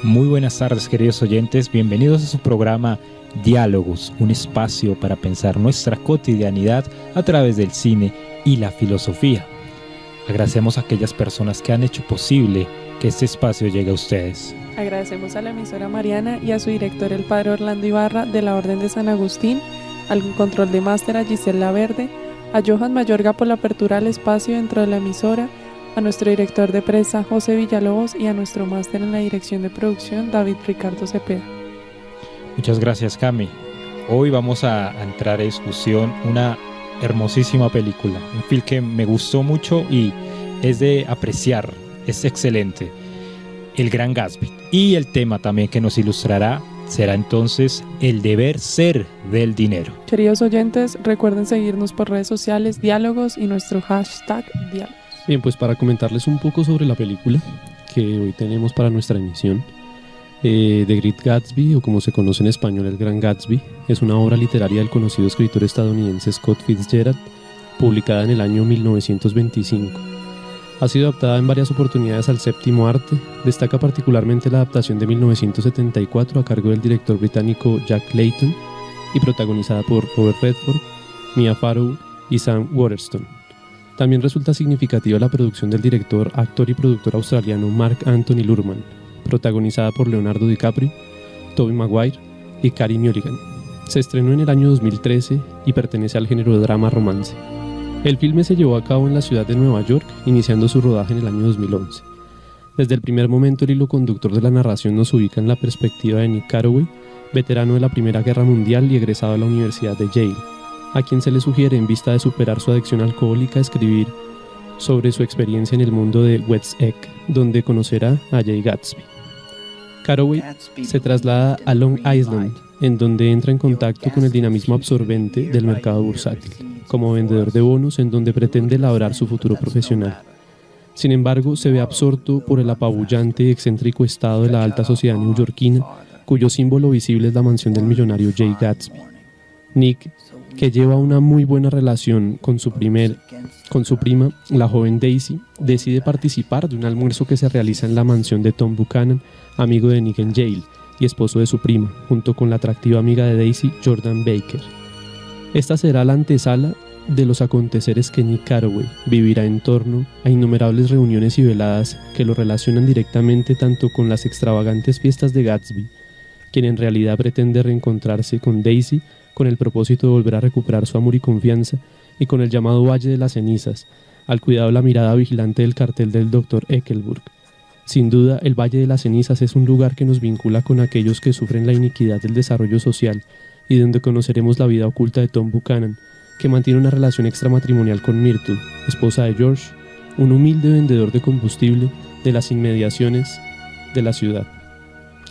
Muy buenas tardes, queridos oyentes, bienvenidos a su programa Diálogos, un espacio para pensar nuestra cotidianidad a través del cine y la filosofía. Agradecemos a aquellas personas que han hecho posible que este espacio llegue a ustedes. Agradecemos a la emisora Mariana y a su director, el padre Orlando Ibarra, de la Orden de San Agustín, al control de máster a Gisela Verde, a Johan Mayorga por la apertura al espacio dentro de la emisora, a nuestro director de prensa, José Villalobos, y a nuestro máster en la dirección de producción, David Ricardo Cepeda. Muchas gracias, Cami. Hoy vamos a entrar a discusión una hermosísima película, un film que me gustó mucho y es de apreciar, es excelente, El Gran Gatsby. Y el tema también que nos ilustrará será entonces el deber ser del dinero. Queridos oyentes, recuerden seguirnos por redes sociales, Diálogos y nuestro hashtag Diálogos. Bien, pues para comentarles un poco sobre la película que hoy tenemos para nuestra emisión, The Great Gatsby, o como se conoce en español, El Gran Gatsby, es una obra literaria del conocido escritor estadounidense Scott Fitzgerald, publicada en el año 1925. Ha sido adaptada en varias oportunidades al séptimo arte. Destaca particularmente la adaptación de 1974 a cargo del director británico Jack Layton y protagonizada por Robert Redford, Mia Farrow y Sam Waterston. También resulta significativa la producción del director, actor y productor australiano Mark Anthony Lurman, protagonizada por Leonardo DiCaprio, Tobey Maguire y Carey Mulligan. Se estrenó en el año 2013 y pertenece al género de drama-romance. El filme se llevó a cabo en la ciudad de Nueva York, iniciando su rodaje en el año 2011. Desde el primer momento, el hilo conductor de la narración nos ubica en la perspectiva de Nick Carraway, veterano de la Primera Guerra Mundial y egresado de la Universidad de Yale, a quien se le sugiere, en vista de superar su adicción alcohólica, escribir sobre su experiencia en el mundo de West's Egg, donde conocerá a Jay Gatsby. Carraway se traslada a Long Island, en donde entra en contacto con el dinamismo absorbente del mercado bursátil, como vendedor de bonos, en donde pretende labrar su futuro profesional. Sin embargo, se ve absorto por el apabullante y excéntrico estado de la alta sociedad neoyorquina, cuyo símbolo visible es la mansión del millonario Jay Gatsby. Nick, que lleva una muy buena relación con su prima, la joven Daisy, decide participar de un almuerzo que se realiza en la mansión de Tom Buchanan, amigo de Nick en Yale y esposo de su prima, junto con la atractiva amiga de Daisy, Jordan Baker. Esta será la antesala de los aconteceres que Nick Carraway vivirá en torno a innumerables reuniones y veladas que lo relacionan directamente tanto con las extravagantes fiestas de Gatsby, quien en realidad pretende reencontrarse con Daisy con el propósito de volver a recuperar su amor y confianza, y con el llamado Valle de las Cenizas, al cuidado de la mirada vigilante del cartel del Dr. Eckelburg. Sin duda, el Valle de las Cenizas es un lugar que nos vincula con aquellos que sufren la iniquidad del desarrollo social, y donde conoceremos la vida oculta de Tom Buchanan, que mantiene una relación extramatrimonial con Myrtle, esposa de George, un humilde vendedor de combustible de las inmediaciones de la ciudad.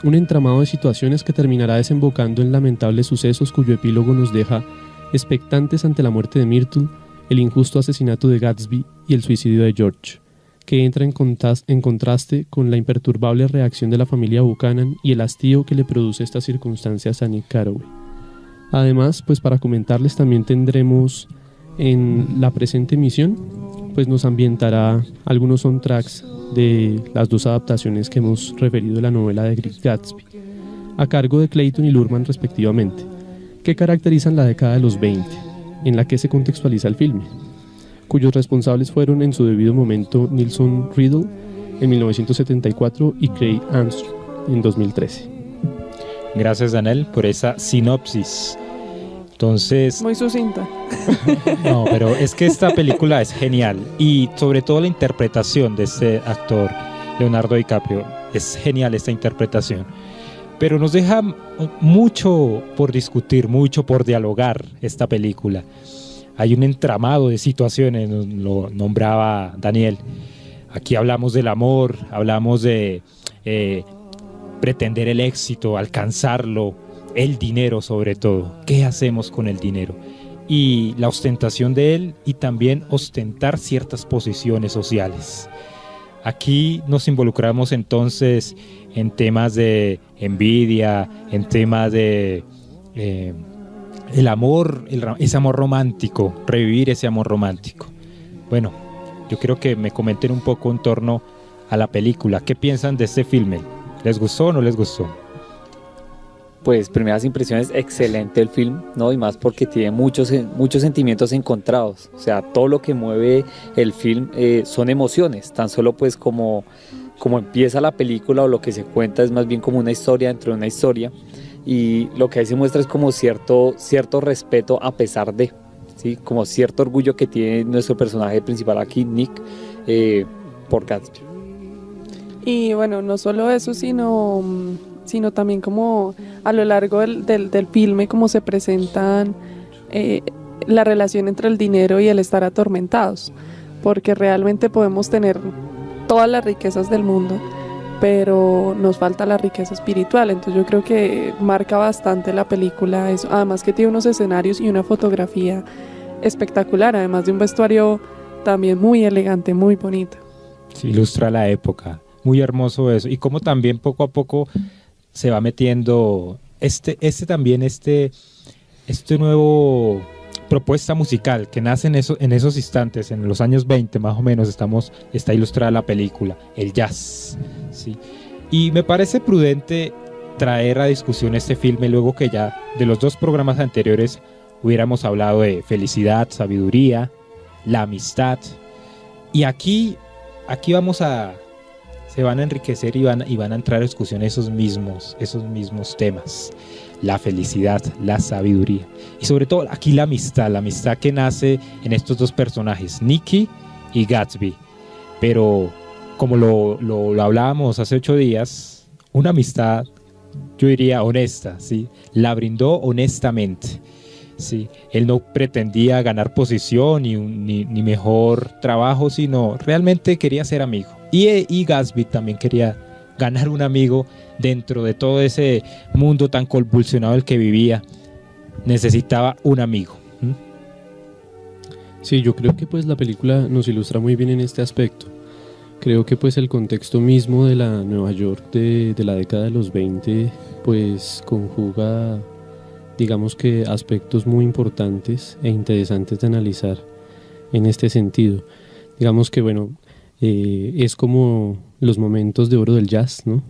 Un entramado de situaciones que terminará desembocando en lamentables sucesos cuyo epílogo nos deja expectantes ante la muerte de Myrtle, el injusto asesinato de Gatsby y el suicidio de George, que entra en contraste con la imperturbable reacción de la familia Buchanan y el hastío que le produce estas circunstancias a Nick Carraway. Además, pues para comentarles, también tendremos en la presente emisión, pues nos ambientará algunos soundtracks de las dos adaptaciones que hemos referido de la novela de Great Gatsby, a cargo de Clayton y Lurman respectivamente, que caracterizan la década de los 20, en la que se contextualiza el filme, cuyos responsables fueron en su debido momento Nelson Riddle en 1974 y Craig Armstrong en 2013. Gracias, Daniel, por esa sinopsis. Entonces, muy sucinta. No, pero es que esta película es genial y sobre todo la interpretación de este actor, Leonardo DiCaprio, es genial esta interpretación. Pero nos deja mucho por discutir, mucho por dialogar esta película. Hay un entramado de situaciones, lo nombraba Daniel. Aquí hablamos del amor, hablamos de pretender el éxito, alcanzarlo, el dinero sobre todo. ¿Qué hacemos con el dinero? Y la ostentación de él y también ostentar ciertas posiciones sociales. Aquí nos involucramos entonces en temas de envidia, en temas de el amor, ese amor romántico, revivir ese amor romántico. Bueno, yo quiero que me comenten un poco en torno a la película. ¿Qué piensan de este filme? ¿Les gustó o no les gustó? Pues primeras impresiones, excelente el film, ¿no? Y más porque tiene muchos sentimientos encontrados. O sea, todo lo que mueve el film son emociones, tan solo pues como empieza la película o lo que se cuenta es más bien como una historia dentro de una historia, y lo que ahí se muestra es como cierto respeto a pesar de, ¿sí? Como cierto orgullo que tiene nuestro personaje principal aquí, Nick, por Gatsby. Y bueno, no solo eso, sino también como a lo largo del filme, como se presentan la relación entre el dinero y el estar atormentados, porque realmente podemos tener todas las riquezas del mundo, pero nos falta la riqueza espiritual. Entonces yo creo que marca bastante la película eso, además que tiene unos escenarios y una fotografía espectacular, además de un vestuario también muy elegante, muy bonito. Sí, ilustra la época, muy hermoso eso, y como también poco a poco se va metiendo este nuevo propuesta musical que nace en esos instantes, en los años 20 más o menos, está ilustrada la película, el jazz, ¿sí? Y me parece prudente traer a discusión este filme luego que ya de los 2 programas anteriores hubiéramos hablado de felicidad, sabiduría, la amistad, y aquí se van a enriquecer y van a entrar a discusión esos mismos temas, la felicidad, la sabiduría, y sobre todo aquí la amistad que nace en estos 2 personajes, Nicky y Gatsby, pero como lo hablábamos hace 8 días, una amistad, yo diría honesta, ¿sí? La brindó honestamente, ¿sí? Él no pretendía ganar posición ni mejor trabajo, sino realmente quería ser amigo. Y Gatsby también quería ganar un amigo dentro de todo ese mundo tan convulsionado el que vivía. Necesitaba un amigo. Sí, yo creo que pues la película nos ilustra muy bien en este aspecto. Creo que pues el contexto mismo de la Nueva York de la década de los 20 pues conjuga, digamos que aspectos muy importantes e interesantes de analizar en este sentido. Digamos que bueno, es como los momentos de oro del jazz, ¿no?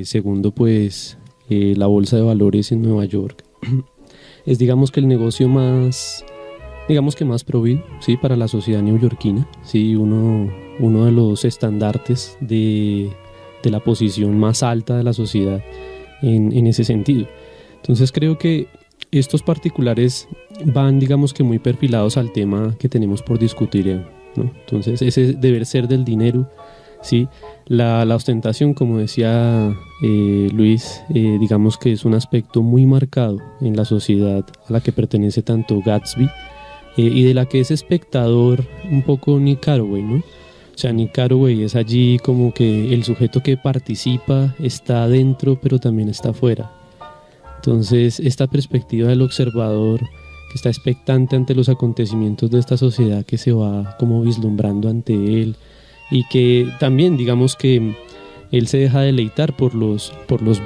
Segundo pues la bolsa de valores en Nueva York es digamos que el negocio más prohibido, ¿sí? Para la sociedad neoyorquina, ¿sí? Uno de los estandartes de la posición más alta de la sociedad en ese sentido. Entonces creo que estos particulares van digamos que muy perfilados al tema que tenemos por discutir, ¿no? Entonces ese deber ser del dinero, ¿sí? La ostentación, como decía Luis, digamos que es un aspecto muy marcado en la sociedad a la que pertenece tanto Gatsby y de la que es espectador un poco Nick Carraway, ¿no? O sea, Nick Carraway es allí como que el sujeto que participa, está adentro pero también está afuera. Entonces esta perspectiva del observador que está expectante ante los acontecimientos de esta sociedad que se va como vislumbrando ante él, y que también digamos que él se deja deleitar por los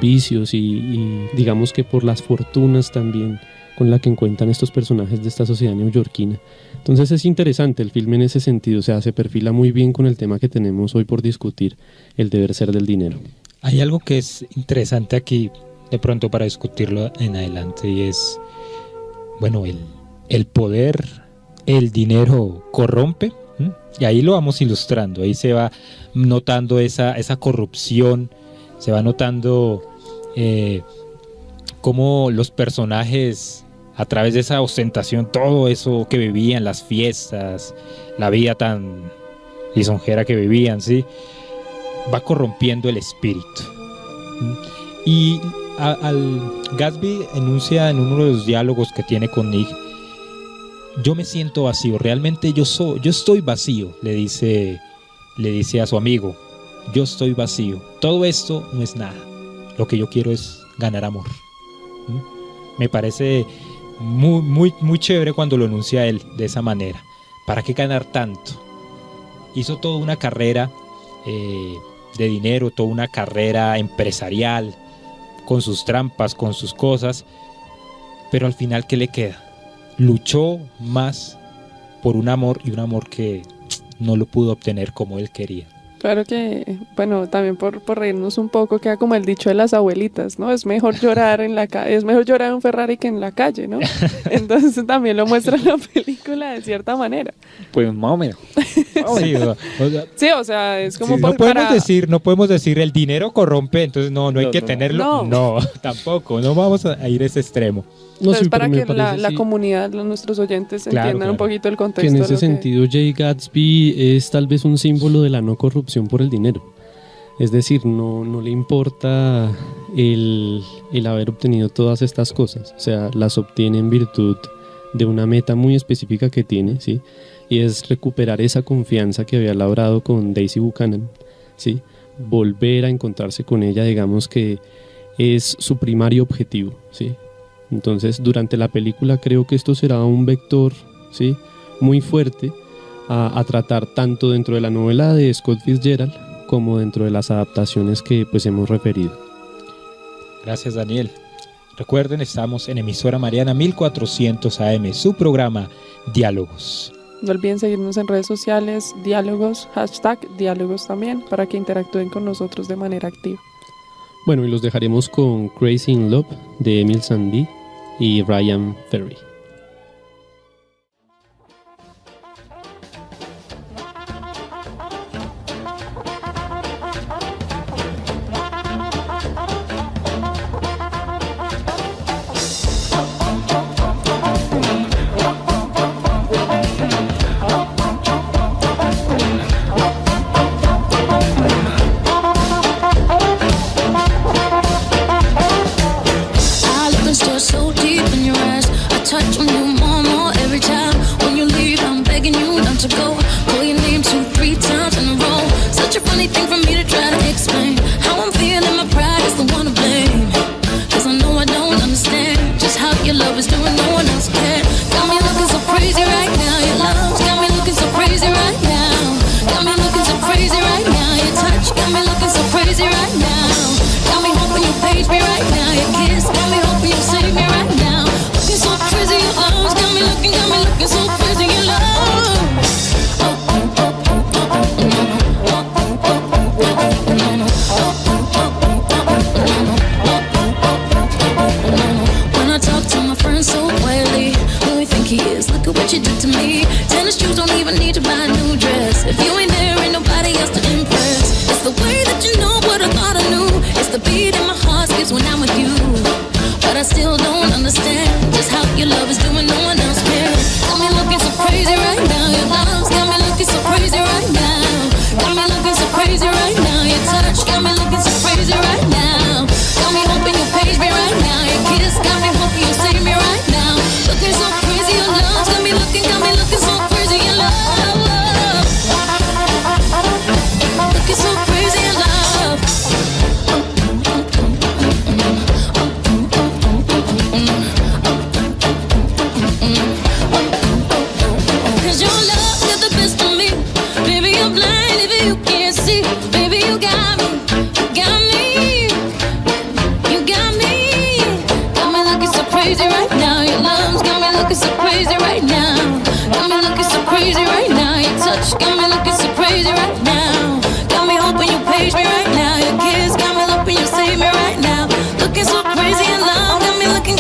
vicios y digamos que por las fortunas también con la que encuentran estos personajes de esta sociedad neoyorquina. Entonces es interesante el filme en ese sentido, o sea, se perfila muy bien con el tema que tenemos hoy por discutir, el deber ser del dinero. Hay algo que es interesante aquí de pronto para discutirlo en adelante, y es, bueno, el poder, el dinero corrompe. Y ahí lo vamos ilustrando, ahí se va notando esa corrupción, se va notando cómo los personajes, a través de esa ostentación, todo eso que vivían, las fiestas, la vida tan lisonjera que vivían, ¿sí? Va corrompiendo el espíritu. Y al Gatsby enuncia en uno de los diálogos que tiene con Nick: yo me siento vacío, realmente yo estoy vacío, le dice a su amigo, yo estoy vacío, todo esto no es nada, lo que yo quiero es ganar amor. Me parece muy, muy, muy chévere cuando lo enuncia él de esa manera. ¿Para qué ganar tanto? Hizo toda una carrera de dinero, toda una carrera empresarial, con sus trampas, con sus cosas, pero al final, ¿qué le queda? Luchó más por un amor, y un amor que no lo pudo obtener como él quería. Claro que, bueno, también por reírnos un poco, queda como el dicho de las abuelitas, ¿no? Es mejor llorar en la calle, es mejor llorar en un Ferrari que en la calle, ¿no? Entonces también lo muestra en la película de cierta manera. Pues más o menos. Sí, Sí, o sea, es como sí, por, no podemos decir el dinero corrompe, entonces no hay que tenerlo. No, tampoco, no vamos a ir a ese extremo. No, Entonces, sí, para pero me que la parece, sí, comunidad, nuestros oyentes Claro, entiendan un claro. poquito el contexto. que en de ese lo que- sentido Jay Gatsby es tal vez un símbolo de la no corrupción por el dinero. Es decir, no le importa el haber obtenido todas estas cosas. O sea, las obtiene en virtud de una meta muy específica que tiene, ¿sí? Y es recuperar esa confianza que había labrado con Daisy Buchanan, ¿sí? Volver a encontrarse con ella, digamos que es su primario objetivo, ¿sí? Entonces, durante la película creo que esto será un vector, ¿sí?, muy fuerte a tratar tanto dentro de la novela de Scott Fitzgerald como dentro de las adaptaciones que pues hemos referido. Gracias, Daniel. Recuerden, estamos en emisora Mariana 1400 AM, su programa Diálogos. No olviden seguirnos en redes sociales, diálogos, #diálogos también, para que interactúen con nosotros de manera activa. Bueno, y los dejaremos con Crazy in Love de Emile Sandé y Ryan Ferry. I look and stare so deep in your eyes. I touch on you more and more every time. When you leave, I'm begging you not to go. Call your name 2-3 times in a row. Such a funny thing for me to try to explain. How I'm feeling, my pride is the one to blame. Cause I know I don't understand just how your love is doing, no one else can. Got me looking so crazy right now. Your love's got me looking so crazy right now. Got me looking so crazy right now. Your touch got me looking so crazy right now. Got me hoping you page me right now. Your kiss got me hoping you save me right now. Looking so crazy, your love's got me looking so crazy, your love. When I talk to my friends so quietly, who we think he is? Look at what you did to me. Tennis shoes don't even need to buy a new dress. If you ain't there, ain't nobody else to impress. It's the way that you know what I thought I knew. It's the beat in my heart skips when I'm with you. But I still don't understand just how your love is doing, no one else cares. Got me looking so crazy right now. Your love's got me looking so crazy right now. Got me looking so crazy right now. Your touch got me looking so crazy right now. Got me hoping you page me right now. Your kiss got me hoping you save me right now. Looking so crazy, your love's got me looking so crazy, your love. Looking so crazy, your love. Cause your love got the best of me. Baby, you're blind if you can't see. Baby, you got me. You got me. You got me. Got me looking so crazy right now. Your love's got me looking so crazy right now. Got me looking so crazy right now. Your touch got me looking so crazy right now. Got me hoping you page me right now. Your kiss got me hoping you save me right now. Looking so crazy in love. Got me looking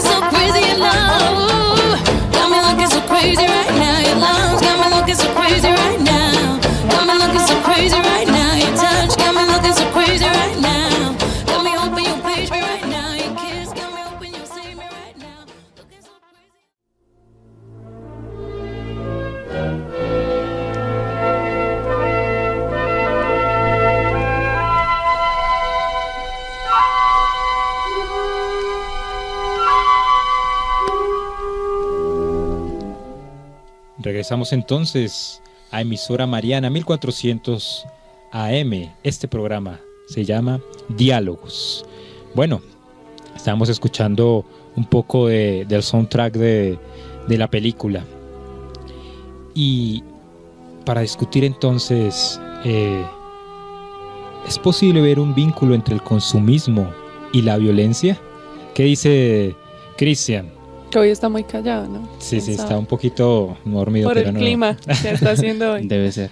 so crazy in love. Got me looking so crazy right now. Your love's got me looking so crazy right now. Got me looking so crazy right now. Your touch got me looking so crazy right now. Got me hoping you page me right now. Your kiss got me hoping you save me right now. Looking so crazy. Regresamos entonces a emisora Mariana 1400 AM. Este programa se llama Diálogos. Bueno, estamos escuchando un poco del soundtrack de la película. Y para discutir entonces, ¿es posible ver un vínculo entre el consumismo y la violencia? ¿Qué dice Cristian? Que hoy está muy callado, ¿no? Sí, ¿Quién está sabe? un poquito dormido. Por pero el no. clima que está haciendo hoy. Debe ser.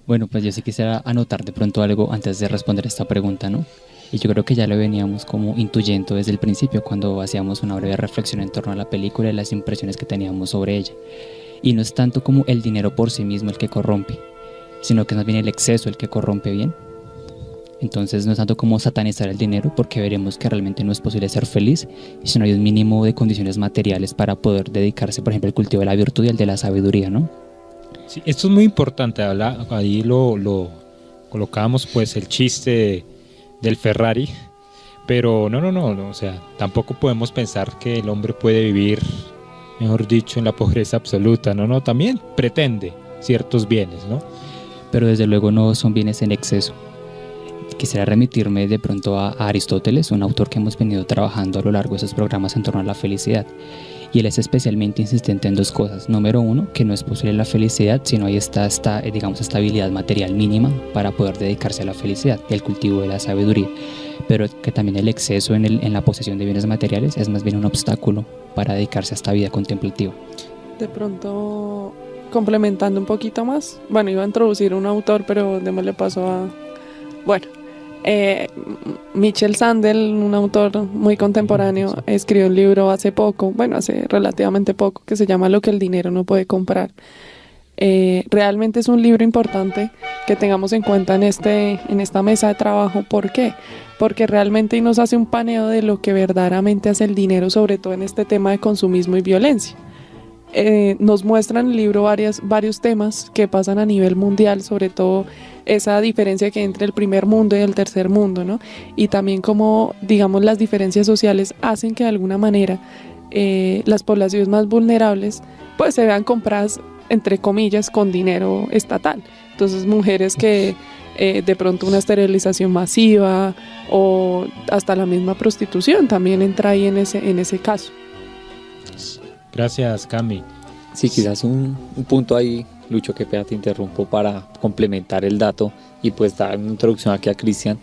Bueno, pues yo sí quisiera anotar de pronto algo antes de responder esta pregunta, ¿no? Y yo creo que ya lo veníamos como intuyendo desde el principio cuando hacíamos una breve reflexión en torno a la película y las impresiones que teníamos sobre ella. Y no es tanto como el dinero por sí mismo el que corrompe, sino que es más bien el exceso el que corrompe, ¿bien? Entonces no es tanto como satanizar el dinero, porque veremos que realmente no es posible ser feliz si no hay un mínimo de condiciones materiales para poder dedicarse, por ejemplo, al cultivo de la virtud y al de la sabiduría, ¿no? Sí, esto es muy importante, ahí lo colocamos pues el chiste del Ferrari, pero no, o sea, tampoco podemos pensar que el hombre puede vivir, mejor dicho, en la pobreza absoluta, no, también pretende ciertos bienes, ¿no? Pero desde luego no son bienes en exceso. Quisiera remitirme de pronto a Aristóteles, un autor que hemos venido trabajando a lo largo de esos programas en torno a la felicidad. Y él es especialmente insistente en dos cosas. Número uno, que no es posible la felicidad si no hay esta estabilidad material mínima para poder dedicarse a la felicidad y al cultivo de la sabiduría. Pero que también el exceso en la posesión de bienes materiales es más bien un obstáculo para dedicarse a esta vida contemplativa. De pronto, complementando un poquito más, bueno, iba a introducir un autor, pero démosle paso a... Bueno, Michel Sandel, un autor muy contemporáneo, escribió un libro hace relativamente poco, que se llama Lo que el dinero no puede comprar. Realmente es un libro importante que tengamos en cuenta en esta mesa de trabajo. ¿Por qué? Porque realmente nos hace un paneo de lo que verdaderamente hace el dinero, sobre todo en este tema de consumismo y violencia. Nos muestra en el libro varios temas que pasan a nivel mundial, sobre todo esa diferencia que hay entre el primer mundo y el tercer mundo, ¿no? Y también cómo, digamos, las diferencias sociales hacen que de alguna manera las poblaciones más vulnerables pues se vean compradas, entre comillas, con dinero estatal. Entonces, mujeres que de pronto una esterilización masiva o hasta la misma prostitución también entra ahí en ese caso. Gracias, Cami. Sí, quizás un punto ahí, Lucho, que pena te interrumpo para complementar el dato y pues dar una introducción aquí a Cristian.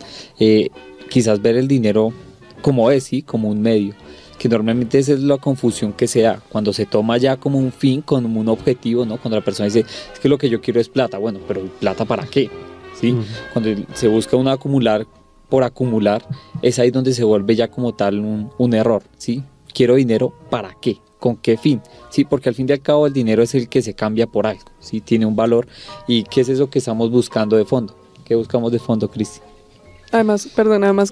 Quizás ver el dinero como es, ¿sí? Como un medio, que normalmente esa es la confusión que se da cuando se toma ya como un fin, como un objetivo, ¿no? Cuando la persona dice, es que lo que yo quiero es plata, bueno, pero ¿plata para qué? ¿Sí? Cuando se busca un acumular por acumular, es ahí donde se vuelve ya como tal un error, ¿sí? Quiero dinero, ¿para qué? ¿Con qué fin? Sí, porque al fin y al cabo el dinero es el que se cambia por algo, ¿sí? Tiene un valor. ¿Y qué es eso que estamos buscando de fondo? ¿Qué buscamos de fondo, Cristi? Además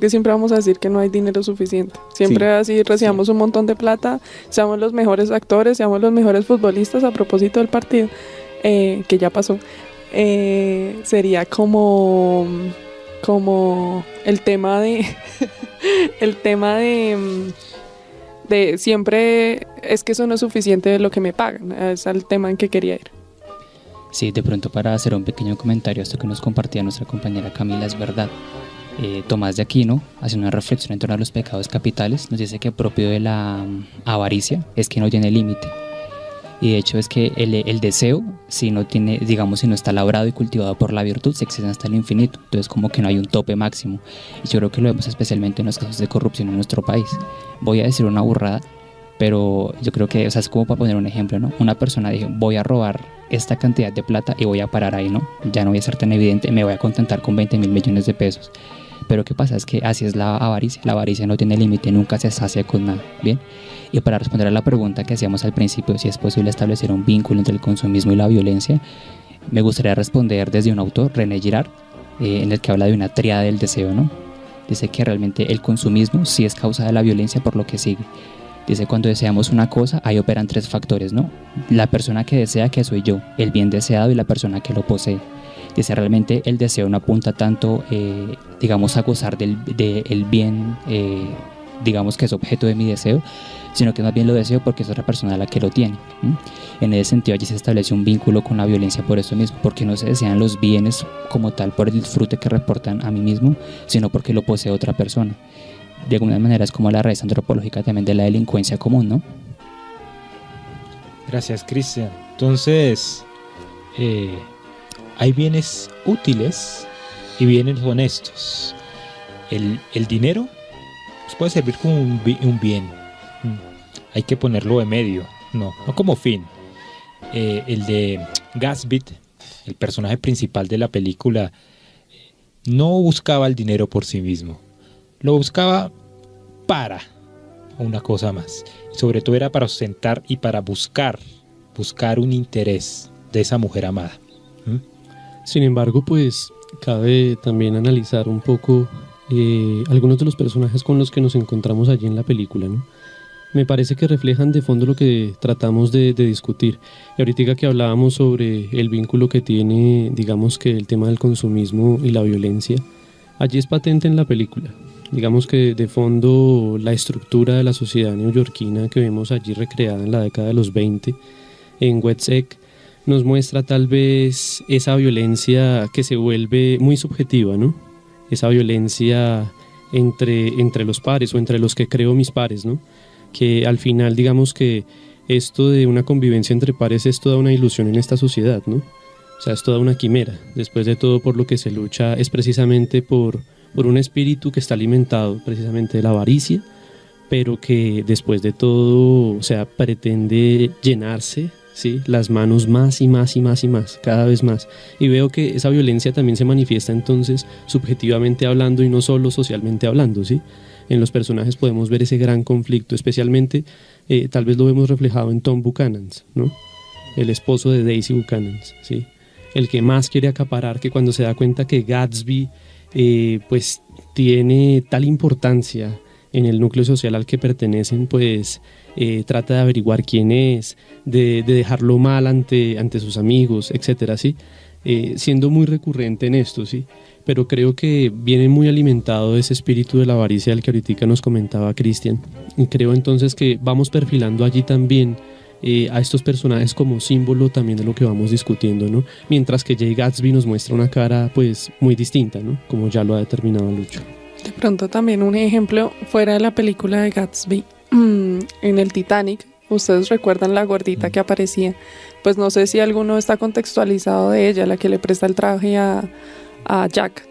que siempre vamos a decir que no hay dinero suficiente. Siempre así recibamos un montón de plata, seamos los mejores actores, seamos los mejores futbolistas. A propósito del partido, que ya pasó, sería como el tema de de siempre es que eso no es suficiente de lo que me pagan. Es el tema en que quería ir. Sí, de pronto para hacer un pequeño comentario a esto que nos compartía nuestra compañera Camila, es verdad. Tomás de Aquino, haciendo una reflexión en torno a los pecados capitales, nos dice que propio de la avaricia es que no tiene límite. Y de hecho es que el deseo, si no está labrado y cultivado por la virtud, se excede hasta el infinito. Entonces como que no hay un tope máximo. Y yo creo que lo vemos especialmente en los casos de corrupción en nuestro país. Voy a decir una burrada, pero yo creo que, es como para poner un ejemplo, ¿no? Una persona dijo, voy a robar esta cantidad de plata y voy a parar ahí, ¿no? Ya no voy a ser tan evidente, me voy a contentar con 20.000 millones de pesos. Pero ¿qué pasa? Es que así es la avaricia no tiene límite, nunca se sacia con nada, ¿bien? Y para responder a la pregunta que hacíamos al principio, si es posible establecer un vínculo entre el consumismo y la violencia, me gustaría responder desde un autor, René Girard, en el que habla de una tríada del deseo, ¿no? Dice que realmente el consumismo sí es causa de la violencia por lo que sigue. Dice, cuando deseamos una cosa, ahí operan tres factores, ¿no? La persona que desea, que soy yo, el bien deseado y la persona que lo posee. Dice, realmente el deseo no apunta tanto, a gozar del bien, digamos que es objeto de mi deseo, sino que más bien lo deseo porque es otra persona la que lo tiene. En ese sentido, allí se establece un vínculo con la violencia por eso mismo, porque no se desean los bienes como tal por el disfrute que reportan a mí mismo, sino porque lo posee otra persona. De alguna manera es como la raíz antropológica también de la delincuencia común, ¿no? Gracias, Cristian. Entonces, hay bienes útiles y bienes honestos. El dinero pues puede servir como un bien. Hay que ponerlo de medio, no como fin. El de Gatsby, el personaje principal de la película, no buscaba el dinero por sí mismo, lo buscaba para una cosa más. Sobre todo era para ostentar y para buscar un interés de esa mujer amada. Sin embargo, pues cabe también analizar un poco algunos de los personajes con los que nos encontramos allí en la película, ¿no? Me parece que reflejan de fondo lo que tratamos de discutir. Y ahorita que hablábamos sobre el vínculo que tiene, digamos que el tema del consumismo y la violencia, allí es patente en la película. Digamos que de fondo la estructura de la sociedad neoyorquina que vemos allí recreada en la década de los 20 en Westsec nos muestra tal vez esa violencia que se vuelve muy subjetiva, ¿no? Esa violencia entre los pares o entre los que creo mis pares, ¿no? Que al final digamos que esto de una convivencia entre pares es toda una ilusión en esta sociedad, ¿no? O sea, es toda una quimera. Después de todo, por lo que se lucha es precisamente por un espíritu que está alimentado precisamente de la avaricia, pero que después de todo, o sea, pretende llenarse, ¿sí?, las manos más y más y más y más, cada vez más. Y veo que esa violencia también se manifiesta entonces subjetivamente hablando y no solo socialmente hablando, ¿sí? En los personajes podemos ver ese gran conflicto, especialmente tal vez lo vemos reflejado en Tom Buchanan, ¿no? El esposo de Daisy Buchanan, ¿sí? El que más quiere acaparar, que cuando se da cuenta que Gatsby pues tiene tal importancia en el núcleo social al que pertenecen, pues trata de averiguar quién es, de dejarlo mal ante sus amigos, etcétera, ¿sí? Siendo muy recurrente en esto, ¿sí? Pero creo que viene muy alimentado ese espíritu de la avaricia del que ahorita nos comentaba Cristian, y creo entonces que vamos perfilando allí también a estos personajes como símbolo también de lo que vamos discutiendo, ¿no? Mientras que Jay Gatsby nos muestra una cara pues muy distinta, ¿no? Como ya lo ha determinado Lucho. De pronto también un ejemplo fuera de la película de Gatsby, en el Titanic, ustedes recuerdan la gordita que aparecía, pues no sé si alguno está contextualizado de ella, la que le presta el traje a Jack.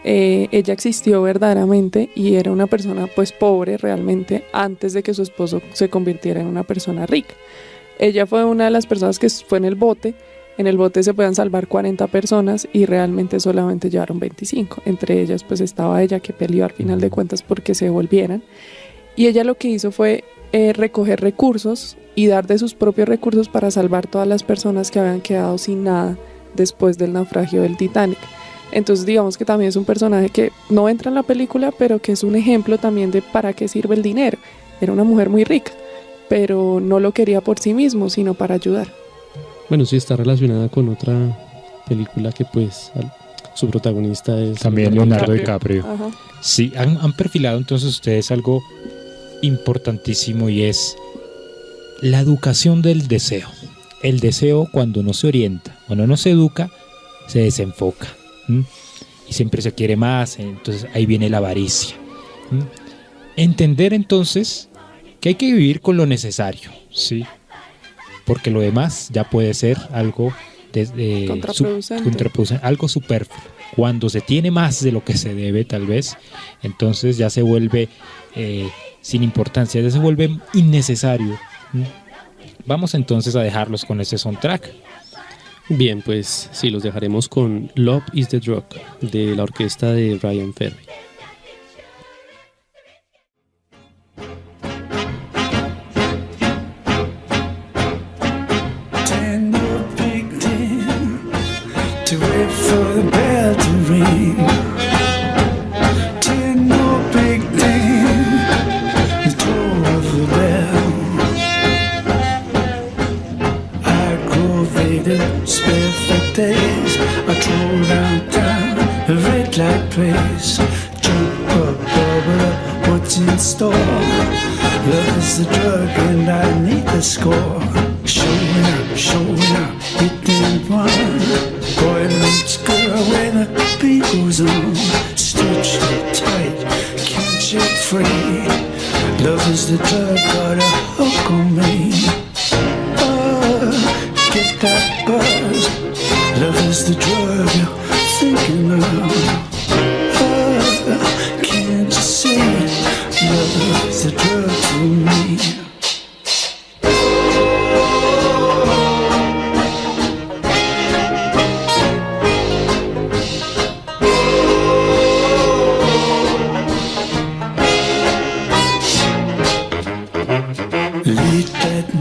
Ella existió verdaderamente y era una persona pues pobre realmente antes de que su esposo se convirtiera en una persona rica. Ella fue una de las personas que fue en el bote. En el bote se podían salvar 40 personas y realmente solamente llevaron 25. Entre ellas pues estaba ella, que peleó al final de cuentas porque se volvieran. Y ella lo que hizo fue recoger recursos y dar de sus propios recursos para salvar todas las personas que habían quedado sin nada después del naufragio del Titanic. Entonces digamos que también es un personaje que no entra en la película, pero que es un ejemplo también de para qué sirve el dinero. Era una mujer muy rica, pero no lo quería por sí mismo, sino para ayudar. Bueno, sí, está relacionada con otra película que pues su protagonista es también Leonardo DiCaprio. Ajá. Sí, han perfilado entonces ustedes algo importantísimo, y es la educación del deseo. El deseo, cuando no se orienta, cuando no se educa, se desenfoca. Y siempre se quiere más, entonces ahí viene la avaricia. Entender entonces que hay que vivir con lo necesario, ¿sí? Porque lo demás ya puede ser algo contraproducente, algo superfluo. Cuando se tiene más de lo que se debe, tal vez, entonces ya se vuelve sin importancia, ya se vuelve innecesario. Vamos entonces a dejarlos con ese soundtrack. Bien, pues sí, los dejaremos con Love is the Drug, de la orquesta de Ryan Ferry. To wait for the bell to ring. Ten more big days, the toll of the bell. Aggravated, spare for days. I troll downtown, a red light place. Jump up, bubble up, what's in store? Love is the drug and I need the score. Showing up, hit and run. Boy meets girl when the beat goes on. Stitched it tight, can't shake free. Love is the drug, got a hook on me. Get that buzz. Love is the drug you're thinking of. Can't you see? Love is the drug for me.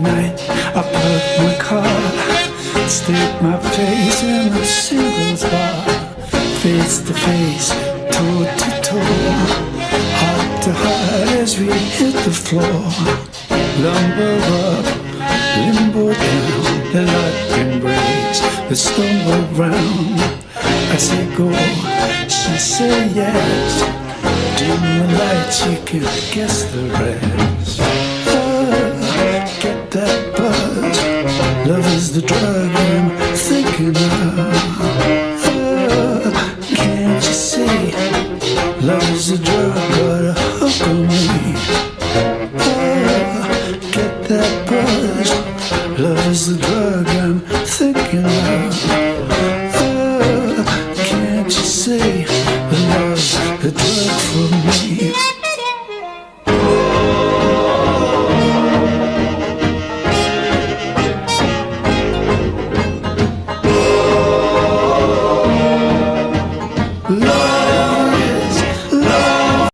night I park my car, stick my face in the singles bar, face to face, toe to toe, heart to heart as we hit the floor. Lumber up, limbo down, the lock embrace, the stumble round. I say go, she say yes. Dim the lights, you can guess the rest. Get that buzz. Love is the drug I'm thinking of. Can't you see? Love is the drug, but a hook on me. Get that buzz. Love is the drug I'm thinking of.